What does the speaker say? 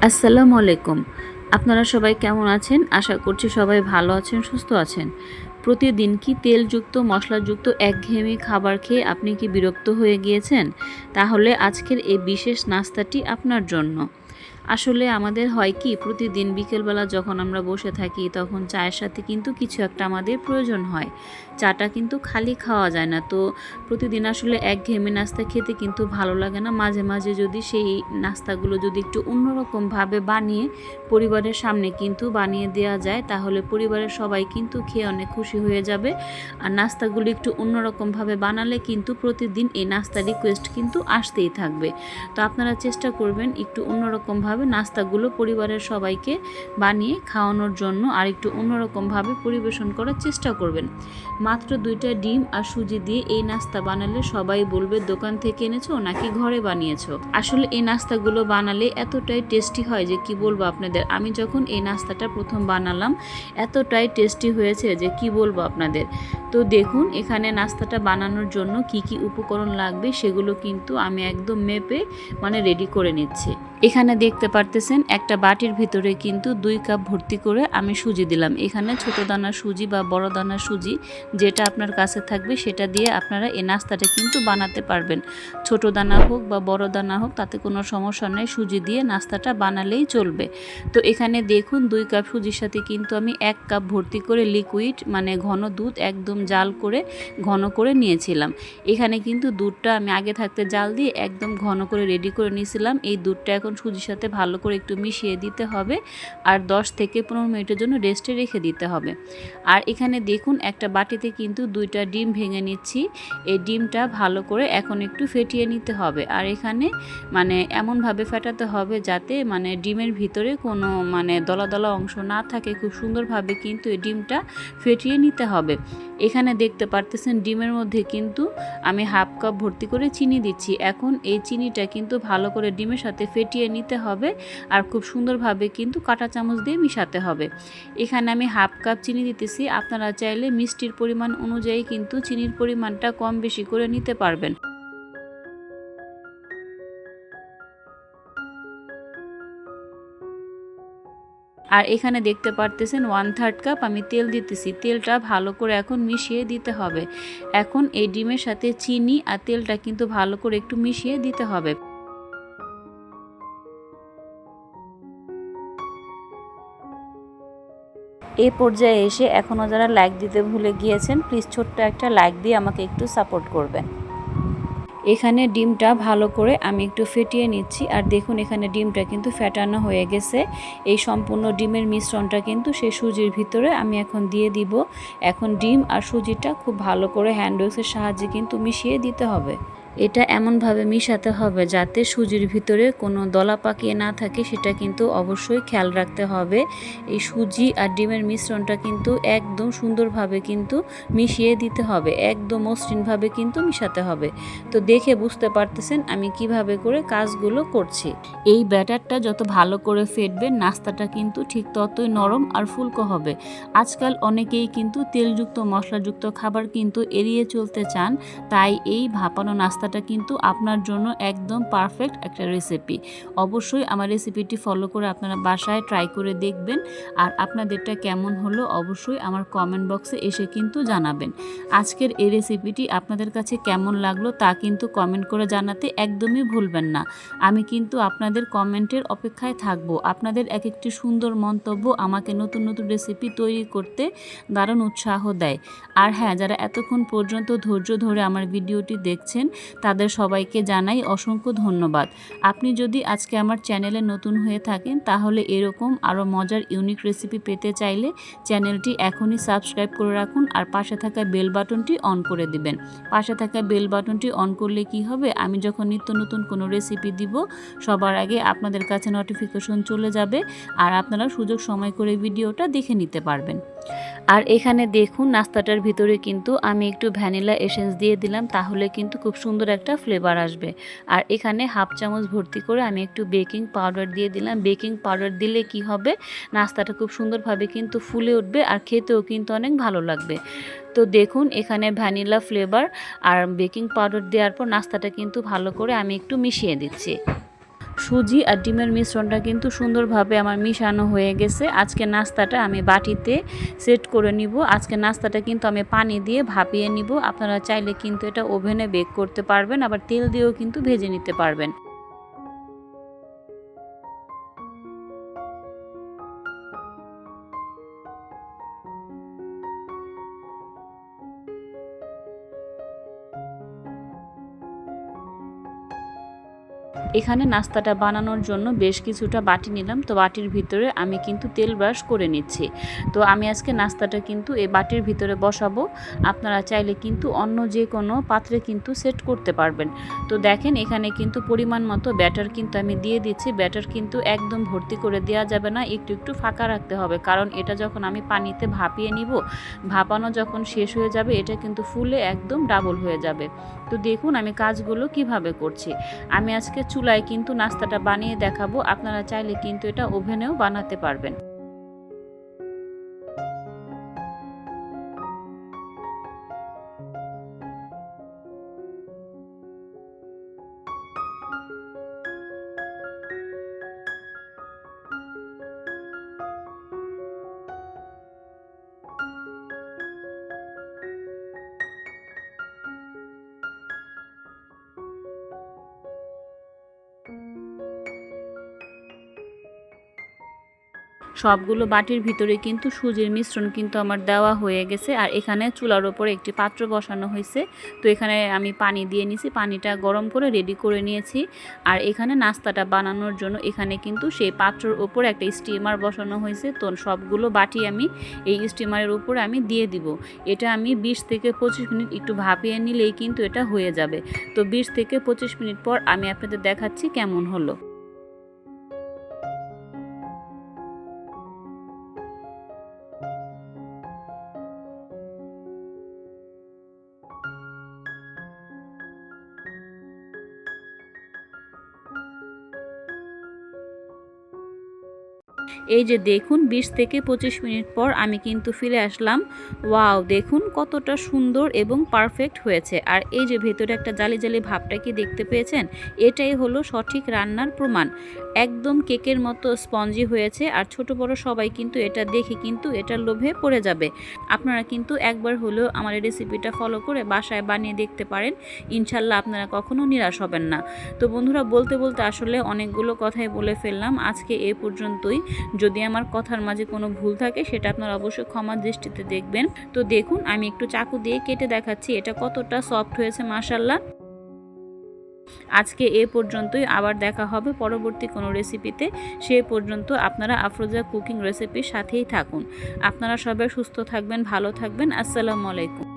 আসসালামু আলাইকুম। আপনারা সবাই কেমন আছেন? আশা করছি সবাই ভালো আছেন, সুস্থ আছেন। প্রতিদিন কি তেলযুক্ত, মশলাযুক্ত একঘেয়েমি খাবার খেয়ে আপনি কি বিরক্ত হয়ে গিয়েছেন? তাহলে আজকের এই বিশেষ নাস্তাটি আপনার জন্য। আসলে আমাদের হয় কি, প্রতিদিন বিকেলবেলা যখন আমরা বসে থাকি তখন চায়ের সাথে কিন্তু কিছু একটা আমাদের প্রয়োজন হয়। চাটা কিন্তু খালি খাওয়া যায় না। তো প্রতিদিন আসলে একঘেয়েমি নাস্তা খেতে কিন্তু ভালো লাগে না। মাঝে মাঝে যদি সেই নাস্তাগুলো যদি একটু অন্যরকমভাবে বানিয়ে পরিবারের সামনে কিন্তু বানিয়ে দেওয়া যায়, তাহলে পরিবারের সবাই কিন্তু খেয়ে অনেক খুশি হয়ে যাবে। আর নাস্তাগুলো একটু অন্যরকমভাবে বানালে কিন্তু প্রতিদিন এই নাস্তার রিকোয়েস্ট কিন্তু আসতেই থাকবে। তো আপনারা চেষ্টা করবেন একটু অন্যরকমভাবে নাস্তাগুলো পরিবারের সবাইকে বানিয়ে খাওয়ানোর জন্য, আর একটু অন্যরকমভাবে পরিবেশন করার চেষ্টা করবেন। মাত্র 2টা ডিম আর সুজি দিয়ে এই নাস্তা বানালে সবাই বলবে দোকান থেকে এনেছো নাকি ঘরে বানিয়েছো। আসলে এই নাস্তাগুলো বানালে এতটাই টেস্টি হয় যে কি বলবো আপনাদের। আমি যখন এই নাস্তাটা প্রথম বানালাম এতটাই টেস্টি হয়েছে যে কি বলবো আপনাদের। তো দেখুন, এখানে নাস্তাটা বানানোর জন্য কি কি উপকরণ লাগবে সেগুলো কিন্তু আমি একদম মেপে রেডি করে নিচ্ছি। এখানে দেখতে পারতেছেন একটা বাটির ভিতরে কিন্তু 2 কাপ ভর্তি করে আমি সুজি দিলাম। এখানে ছোট দানার সুজি বা বড় দানার সুজি যেটা আপনার কাছে থাকবে সেটা দিয়ে আপনারা এই নাস্তাটা কিন্তু বানাতে পারবেন। ছোট দানা হোক বা বড় দানা হোক তাতে কোনো সমস্যা নেই, সুজি দিয়ে নাস্তাটা বানালেই চলবে। তো এখানে দেখুন 2 কাপ সুজির সাথে কিন্তু আমি 1 কাপ ভর্তি করে লিকুইড ঘন দুধ একদম জাল করে ঘন করে নিয়েছিলাম। এখানে কিন্তু দুধটা আমি আগে থাকতে জাল দিয়ে একদম ঘন করে রেডি করে নিয়েছিলাম। এই দুধটা এখন সুজির সাথে ভালো করে একটু মিশিয়ে দিতে হবে আর 10 থেকে 15 মিনিটের জন্য রেস্টে রেখে দিতে হবে। আর এখানে দেখুন একটা বাটিতে কিন্তু 2টা ডিম ভেঙে নিচ্ছি। এই ডিমটা ভালো করে এখন একটু ফেটিয়ে নিতে হবে। আর এখানে এমনভাবে ফেটাতে হবে যাতে ডিমের ভিতরে কোনো দলা দলা অংশ না থাকে। খুব সুন্দরভাবে কিন্তু এই ডিমটা ফেটিয়ে নিতে হবে। এখানে দেখতে পারতেছেন ডিমের মধ্যে কিন্তু আমি 1/2 কাপ ভর্তি করে চিনি দিচ্ছি। এখন এই চিনিটা কিন্তু ভালো করে ডিমের সাথে ফেটিয়ে নিতে হবে আর খুব সুন্দরভাবে কিন্তু কাঁটা চামচ দিয়ে মিশাতে হবে। এখানে আমি 1/2 কাপ চিনি দিতেছি। আপনারা চাইলে মিষ্টির পরিমাণ অনুযায়ী কিন্তু চিনির পরিমাণটা কম বেশি করে নিতে পারবেন। আর এখানে দেখতে পারতেছেন 1/3 কাপ আমি তেল দিতেছি। তেলটা ভালো করে এখন মিশিয়ে দিতে হবে। এখন এই ডিমের সাথে চিনি আর তেলটা কিন্তু ভালো করে একটু মিশিয়ে দিতে হবে। এই পর্যায়ে এসে এখনও যারা লাইক দিতে ভুলে গিয়েছেন, প্লিজ ছোট্ট একটা লাইক দিয়ে আমাকে একটু সাপোর্ট করবেন। এখানে ডিমটা ভালো করে আমি একটু ফেটিয়ে নিচ্ছি। আর দেখুন এখানে ডিমটা কিন্তু ফেটানো হয়ে গেছে। এই সম্পূর্ণ ডিমের মিশ্রণটা কিন্তু সেই সুজির ভিতরে আমি এখন দিয়ে দিব। এখন ডিম আর সুজিটা খুব ভালো করে হ্যান্ড উইক্সের সাহায্যে কিন্তু মিশিয়ে দিতে হবে। এটা এমনভাবে মিশাতে হবে যাতে সুজির ভিতরে কোনো দলা পাকিয়ে না থাকে, সেটা কিন্তু অবশ্যই খেয়াল রাখতে হবে। এই সুজি আর ডিমের মিশ্রণটা কিন্তু একদম সুন্দরভাবে কিন্তু মিশিয়ে দিতে হবে, একদম মসৃণভাবে কিন্তু মিশাতে হবে। তো দেখে বুঝতে পারতেছেন আমি কিভাবে করে কাজগুলো করছি। এই ব্যাটারটা যত ভালো করে ফেটবে নাস্তাটা কিন্তু ঠিক ততই নরম আর ফুলকো হবে। আজকাল অনেকেই কিন্তু তেলযুক্ত মশলাযুক্ত খাবার কিন্তু এড়িয়ে চলতে চান, তাই এই ভাপানো নাস্তাটা কিন্তু আপনার জন্য একদম পারফেক্ট একটা রেসিপি। অবশ্যই আমার রেসিপিটি ফলো করে আপনারা বাসায় ট্রাই করে দেখবেন। আর আপনাদেরটা কেমন হলো অবশ্যই আমার কমেন্ট বক্সে এসে কিন্তু জানাবেন। আজকের এই রেসিপিটি আপনাদের কাছে কেমন লাগলো তা কিন্তু কমেন্ট করে জানাতে একদমই ভুলবেন না। আমি কিন্তু আপনাদের কমেন্টের অপেক্ষায় থাকব। আপনাদের এক একটি সুন্দর মন্তব্য আমাকে নতুন নতুন রেসিপি তৈরি করতে দারুণ উৎসাহ দেয়। আর হ্যাঁ, যারা এতক্ষণ পর্যন্ত ধৈর্য ধরে আমার ভিডিওটি দেখছেন তাদের সবাইকে জানাই অসংখ্য ধন্যবাদ। আপনি যদি আজকে আমার চ্যানেলে নতুন হয়ে থাকেন তাহলে এরকম আরও মজার ইউনিক রেসিপি পেতে চাইলে চ্যানেলটি এখনই সাবস্ক্রাইব করে রাখুন আর পাশে থাকা বেল বাটনটি অন করে দিবেন। পাশে থাকা বেল বাটনটি অন করলে কি হবে, আমি যখন নিত্য নতুন কোনো রেসিপি দিব সবার আগে আপনাদের কাছে নোটিফিকেশন চলে যাবে আর আপনারা সুযোগ সময় করে ভিডিওটা দেখে নিতে পারবেন। আর এখানে দেখুন নাস্তাটার ভিতরে কিন্তু আমি একটু ভ্যানিলা এসেন্স দিয়ে দিলাম, তাহলে কিন্তু খুব সুন্দর একটা ফ্লেভার আসবে। আর এখানে 1/2 চামচ ভর্তি করে আমি একটু বেকিং পাউডার দিয়ে দিলাম। বেকিং পাউডার দিলে কি হবে, নাস্তাটা খুব সুন্দরভাবে কিন্তু ফুলে উঠবে আর খেতেও কিন্তু অনেক ভালো লাগবে। তো দেখুন এখানে ভ্যানিলা ফ্লেভার আর বেকিং পাউডার দেওয়ার পর নাস্তাটা কিন্তু ভালো করে আমি একটু মিশিয়ে দিচ্ছি। সুজি আর ডিমের মিশ্রণটা কিন্তু সুন্দরভাবে আমার মিশানো হয়ে গেছে। আজকে নাস্তাটা আমি বাটিতে সেট করে নিব। আজকে নাস্তাটা কিন্তু আমি পানি দিয়ে ভাপিয়ে নিব। আপনারা চাইলে কিন্তু এটা ওভেনে বেক করতে পারবেন, আবার তেল দিয়েও কিন্তু ভেজে নিতে পারবেন। এখানে নাস্তাটা বানানোর জন্য বেশ কিছুটা বাটি নিলাম। তো বাটির ভিতরে আমি কিন্তু তেল ব্রাশ করে নিচ্ছি। তো আমি আজকে নাস্তাটা কিন্তু এই বাটির ভিতরে বসাবো। আপনারা চাইলে কিন্তু অন্য যে কোনো পাত্রে কিন্তু সেট করতে পারবেন। তো দেখেন এখানে কিন্তু পরিমাণ মতো ব্যাটার কিন্তু আমি দিয়ে দিচ্ছি। ব্যাটার কিন্তু একদম ভর্তি করে দেওয়া যাবে না, একটু একটু ফাঁকা রাখতে হবে, কারণ এটা যখন আমি পানিতে ভাপিয়ে নিব, ভাপানো যখন শেষ হয়ে যাবে এটা কিন্তু ফুলে একদম ডাবল হয়ে যাবে। তো দেখুন আমি কাজগুলো কিভাবে করছি। আমি আজকে চুলায় কিন্তু নাস্তাটা বানিয়ে দেখাবো। আপনারা চাইলে কিন্তু এটা ওভেনেও বানাতে পারবেন। সবগুলো বাটির ভিতরে কিন্তু সুজির মিশ্রণ কিন্তু আমার দেওয়া হয়ে গেছে। আর এখানে চুলার ওপরে একটি পাত্র বসানো হয়েছে। তো এখানে আমি পানি দিয়ে নিয়েছি, পানিটা গরম করে রেডি করে নিয়েছি। আর এখানে নাস্তাটা বানানোর জন্য এখানে কিন্তু সেই পাত্রের ওপর একটা স্টিমার বসানো হয়েছে। তো সবগুলো বাটি আমি এই স্টিমারের উপরে আমি দিয়ে দিব। এটা আমি 20 থেকে 25 মিনিট একটু ভাপিয়ে নিলেই কিন্তু এটা হয়ে যাবে। তো 20 থেকে 25 মিনিট পর আমি আপনাদের দেখাচ্ছি কেমন হলো। এই যে দেখুন 20 থেকে 25 মিনিট পর আমি কিন্তু ফিরে আসলাম। ওয়াও, দেখুন কতটা সুন্দর এবং পারফেক্ট হয়েছে। আর এই যে ভেতরে একটা জালি জালি ভাবটা কি দেখতে পেয়েছেন, এটাই হলো সঠিক রান্নার প্রমাণ। একদম কেকের মতো স্পঞ্জি হয়েছে। আর ছোট বড় সবাই কিন্তু এটা দেখে কিন্তু এটার লোভে পড়ে যাবে। আপনারা কিন্তু একবার হলেও আমার এই রেসিপিটা ফলো করে বাসায় বানিয়ে দেখতে পারেন। ইনশাল্লাহ আপনারা কখনো নিরাশ হবেন না। তো বন্ধুরা, বলতে বলতে আসলে অনেকগুলো কথাই বলে ফেললাম। আজকে এ পর্যন্তই। যদি আমার কথার মাঝে কোনো ভুল থাকে সেটা আপনারা অবশ্যই ক্ষমার দৃষ্টিতে দেখবেন। তো দেখুন আমি একটু চাকু দিয়ে কেটে দেখাচ্ছি এটা কতটা সফট হয়েছে, মাশাআল্লাহ। আজকে এ পর্যন্তই, আবার দেখা হবে পরবর্তী কোনো রেসিপিতে। সে পর্যন্ত আপনারা আফরোজা কুকিং রেসিপির সাথেই থাকুন। আপনারা সবাই সুস্থ থাকবেন, ভালো থাকবেন। আসসালামু আলাইকুম।